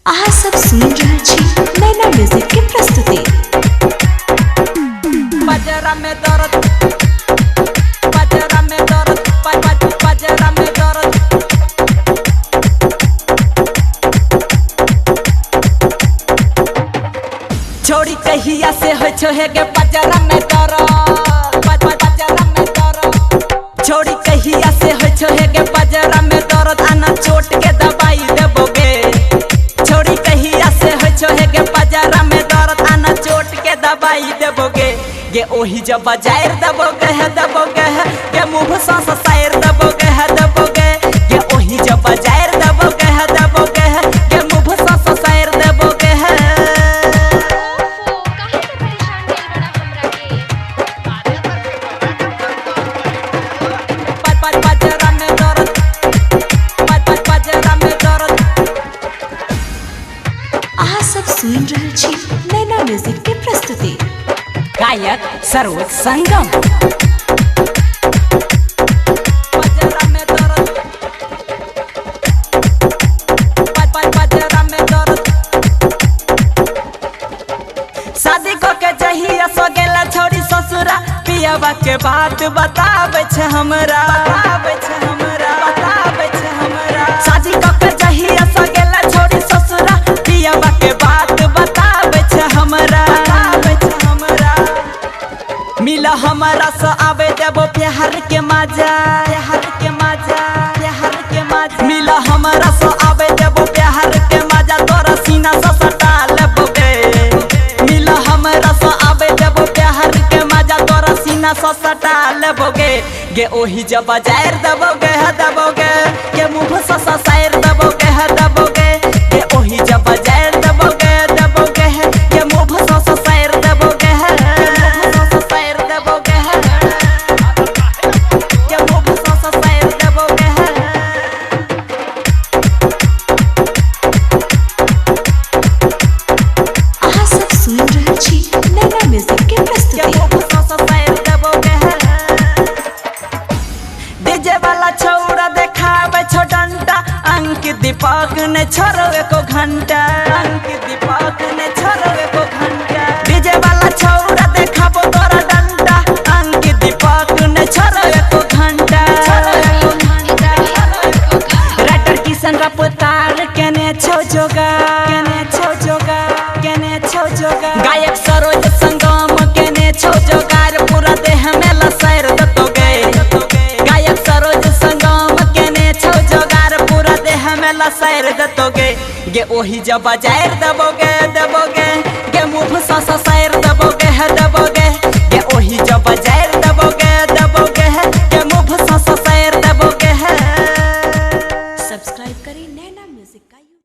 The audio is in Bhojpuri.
अहाँ सब सुनि रहल छी नैना म्यूजिक के प्रस्तुति। बजरा में दर्द, बजरा में दर्द, बजरा में दर्द। छोड़ी कहिया से हो छोहे के बजरा में दर्द, बजरा में दर्द। छोड़ी कहिया से हो छोहे के बजरा में दर्द, आना चोट के दवाई देबोगे। छोड़ी कहिया से हो छोहे के बजरा में दर्द, आना चोट के दवाई देबोगे। ये ओही जब बजायर दबोगे है दबोगे है, ये मुँह सांस सायर दबोगे है दबोगे। ये ओही जब बजायर दबोगे है दबोगे है, ये मुँह सांस सायर दबोगे है। बजरा में दर्द, बजरा में दर्द। अहाँ सब सुनि रहल छी नैना म्यूजिक के प्रस्तुति। गायक सरोज संगम। बजरा में दर्द, बजरा में दर्द। शादी को के जहिया सो गेला छोड़ी ससुरा, पियावा के बात बतावे छे हमरा, बतावे छे हमरा, बतावे छे हमरा। शादी को के जहिया सो गेला छोड़ी ससुरा, पियावा के बात बतावे छे हमरा, बतावे छे हमरा। मिला हमारा से आवे देबो प्यार के मजा, प्यार के मजा, प्यार के मजा। मिला हमारा से आवे देबो प्यार के मजा, तोरा सीना से सटा लेबोगे। मिला हमारा से आवे देबो प्यार के मजा, तोरा सीना से सटा लेबोगे। गे ओही जब बजायर दबोगे है दबोगे, के मुँह से सायर दबोगे है दबोगे। गे ओही जब बजायर दबोगे दबोगे है, के मुँह से सायर दबोगे है, के मुँह से सायर दबोगे है, के मुँह से सायर दबोगे है। अहाँ सब सुनि रहल छी नैना म्यूजिक के प्रस्तुति। डीजे वाला छौड़ा देखावे छो डंटा, अंकित दीपक ने छोड़ो एको घंटा, अंकित दीपक ने छोड़ो एको घंटा। डीजे वाला छौड़ा देखाबो तोरा डंटा, अंकित दीपक ने छोड़ो एको घंटा, छोड़ो एको घंटा। राइटर किशन रफ्तार केने छो जोगा, केने छो जोगा, केने छो जोगा। गायक सरोज संगम केने छो जोगार, पूरा देह में लसैर दतोगे। गायक सरोज संगम केने छो जोगार, पूरा देह में लसैर दतोगे। गे ओही जब बजायर दबोगे